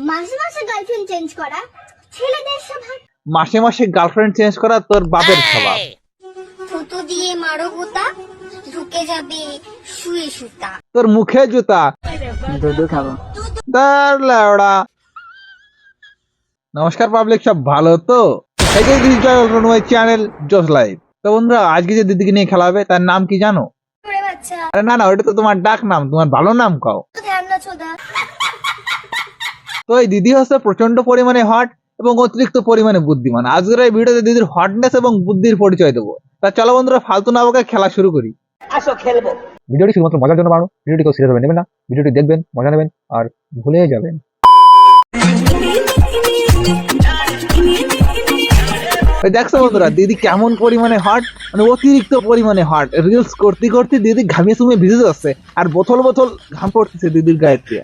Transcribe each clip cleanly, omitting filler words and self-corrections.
মাসে মাসে girlfriend change করা ছেলেদের স্বভাব। মাসে মাসে গার্লফ্রেন্ড চেঞ্জ করা তোর বাপের স্বভাব। থুতু দিয়ে মারো গোতা, ঢুকে যাবে শুয়ে সুতা। তোর মুখে জুতা। দুধু খাবো। দাঁড়া। নমস্কার পাবলিক, সব ভালো তো? চ্যানেল জোস লাইভ। তো বন্ধুরা, আজকে যে দিদিকে নিয়ে খেলা হবে তার নাম কি জানো? ওরে বাচ্চা, আরে না, ওটা তো তোমার ডাক নাম, তোমার ভালো নাম কাও। ধ্যান না ছোদা। তো এই দিদি হচ্ছে প্রচন্ড পরিমাণে হট এবং অতিরিক্ত পরিমাণে বুদ্ধিমান। আজকের এই ভিডিওতে দিদির হটনেস এবং বুদ্ধির পরিচয় দেবো। তা চলো বন্ধুরা, ফালতু না বকে খেলা শুরু করি। আসো খেলবো। ভিডিওটি শুধুমাত্র মজার জন্য বানানো, ভিডিওটি কেউ সিরিয়াস ভাবে নেবেন না। ভিডিওটি দেখবেন, মজা নেবেন আর ভুলে যাবেন। দেখছো বন্ধুরা, দিদি কেমন পরিমাণে হট, মানে অতিরিক্ত পরিমাণে হট। রিলস করতে করতে দিদি ঘামিয়ে সুমে ভিজে যাচ্ছে আর বোতল বোতল ঘাম পড়তেছে দিদির গায়ের দিয়ে।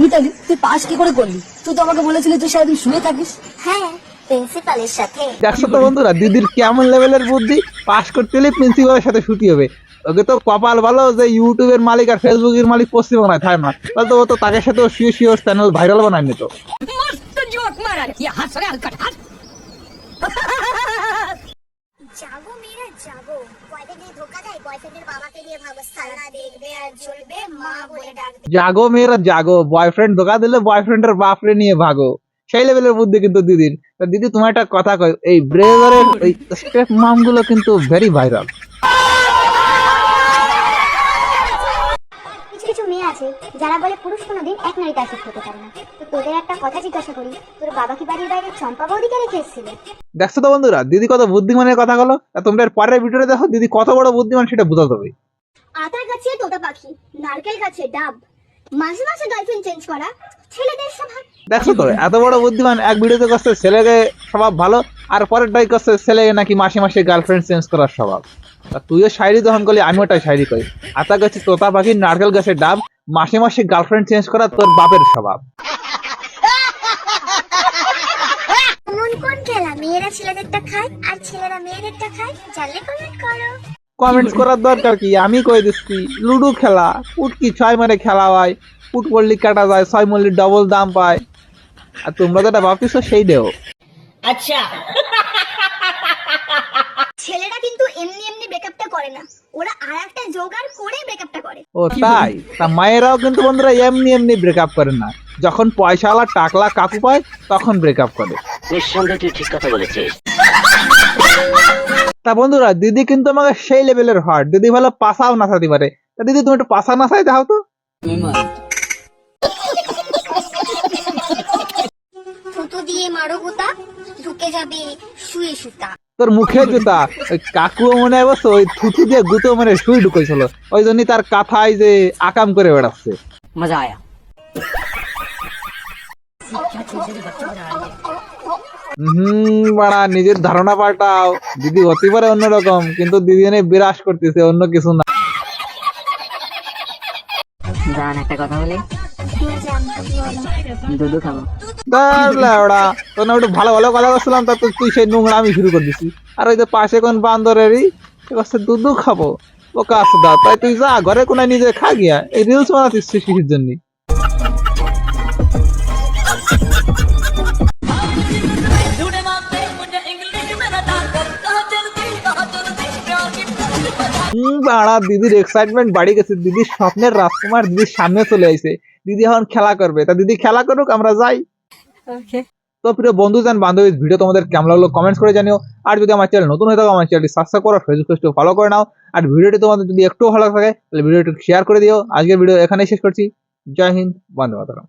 মিতালি, তুই পাস কি করে করলি? তুই তো আমাকে বলেছিলি তুই সারাদিন শুয়ে থাকিস। হ্যাঁ, প্রিন্সিপালের সাথে। দেখছো তো বন্ধুরা, দিদির কেমন লেভেলের বুদ্ধি। পাস করতে হলে প্রিন্সিপালের সাথে ছুটি হবে। ওকে তো কপাল ভালো যে ইউটিউবের মালিক আর ফেসবুকের মালিক পশ্চিমবঙ্গে থাকে না, তাহলে তো ও তো তাকে সাথে শুয়ে শুয়ে চ্যানেল ভাইরাল বানায় নিত। জাগো মেয়েরা জাগো, কয়দিন দিয়ে ধোকা দেয় বয়ফ্রেন্ডের বাবাকে দিয়ে ভাবো সারা দেখবে আর চলবে মা বলে ডাকবে। জাগো মেয়েরা জাগো, বয়ফ্রেন্ড ধোকা দিলে বয়ফ্রেন্ডের বাপরে নিয়ে ভাগো। সেই লেভেলের বুদ্ধি কিন্তু দিদির। তা দিদি, তোমার একটা কথা কই, এই ব্রেজারের ওই স্টেপ মাম গুলো কিন্তু ভেরি ভাইরাল। কিছু কিছু মেয়ে আছে যারা বলে পুরুষ কোনোদিন এক নারীতে আসক্ত হতে পারে না। তো তোদের একটা কথা জিজ্ঞাসা করি, তোর বাবা কি বাড়ির বাইরে চম্পা বৌদিকে রেখে এসেছিল? দেখছো তো বন্ধুরা, দিদি কত বুদ্ধিমানের কথা বলো। তোমরা এর পরের ভিডিওতে দেখো দিদি কত বড় বুদ্ধিমান, সেটা বোঝাতে হবে। আতার গাছে তোতা পাখি, নারকেল গাছে ডাব, মাঝে মাঝে গার্লফ্রেন্ড চেঞ্জ করা ছেলেদের স্বভাব। দেখছো তো, এত বড় বুদ্ধিমান এক ভিডিওতে করছে ছেলেকে স্বভাব ভালো, আর পরের ডাই করছে ছেলে নাকি মাসে মাসে গার্লফ্রেন্ড চেঞ্জ করার স্বভাব। তা তুইও শায়রি যখন করলি, আমি ওটাই শায়রি করি। আতা গাছে তোতা পাখি, নারকেল গাছে ডাব, মাসে মাসে গার্লফ্রেন্ড চেঞ্জ করা তোর বাপের স্বভাব। এমন কোন খেলা মেয়েরা ছেলেদেরটা খায় আর ছেলেরা মেয়েদেরটা খায়? জানলে কমেন্ট করো। কমেন্টস করার দরকার কি, আমি কই দিচ্ছি। লুডো খেলা, পুট কি 6 মারে খেলা হয়, পুট পড়লি কাটা যায়, 6 মূল্যে ডবল দাম পায়। আর তোমরা যেটা ভাবতেছো সেই দেও। আচ্ছা, ছেলেরা কিন্তু এমনি এমনি ব্রেকআপটা করে না, ওরা আর একটা জোগাড় করে ব্রেকআপটা করে। ও তাই? তা মায়েরাও কিন্তু বন্ধুরা এমনি এমনি ব্রেকআপ করে না, যখন পয়সাওয়ালা টাকলা কাকু পায় তখন ব্রেকআপ করে। নিঃসন্দেহে তুই ঠিক কথা বলেছিস। তা বন্ধুরা, দিদি কিন্তু আমাকে সেই লেভেলের হট। দিদি ভালো পাসাও নাচাতে পারে। তা দিদি, তুমি একটু পাসা নাচাই দাও তো। থুতু দিয়ে মারো গোতা, ঢুকে যাবে শুয়ে সুতা। তোর মুখে জুতা। ওই কাকু মনে হয় বসে ওই থুতু দিয়ে গুতো মানে শুই ঢুকেছিল, ওই জন্যই তার কাথায় যে আকাম করে বেড়াচ্ছে। মজা আয়া। বাড়া, নিজের ধারণা পাল্টাও। দিদি হতে পারে অন্যরকম, কিন্তু দিদি এনে বিরাজ করতেছে, অন্য কিছু না। জান, একটা কথা বলি, দুধু খাবো। ওরা তোর একটু ভালো ভালো কথা বলছিলাম, তা তুই সেই নোংরা আমি শুরু করে দিছি। আর ওই যে পাশে কোন বান্দরেরই দুধু খাবো, ও কাজ দা। তাই তুই যা ঘরে কোনায় নিজে খা গিয়া, এই রিলস বানাতিস শিশির জন্য। বাড়া, দিদির এক্সাইটমেন্ট বাড়ি গেছে। দিদির স্বপ্নের রাজকুমার দিদির সামনে চলে আইছে। দিদি এখন খেলা করবে, তা দিদি খেলা করুক, আমরা যাই। তো প্রিয় বন্ধু জান বান্ধবী, ভিডিও তোমাদের কেমন লাগলো কমেন্টস করে জানিও। আর যদি আমার চ্যানেল নতুন হয়ে থাকো, আমার চ্যানেলটি সাবস্ক্রাইব করো, ফেসবুক পেজটি ফলো করে নাও। আর ভিডিওটি তোমাদের যদি একটু ভালো থাকে তাহলে ভিডিওটি শেয়ার করে দিও। আজকের ভিডিও এখানেই শেষ করছি। জয় হিন্দ, বন্দে মাতরম।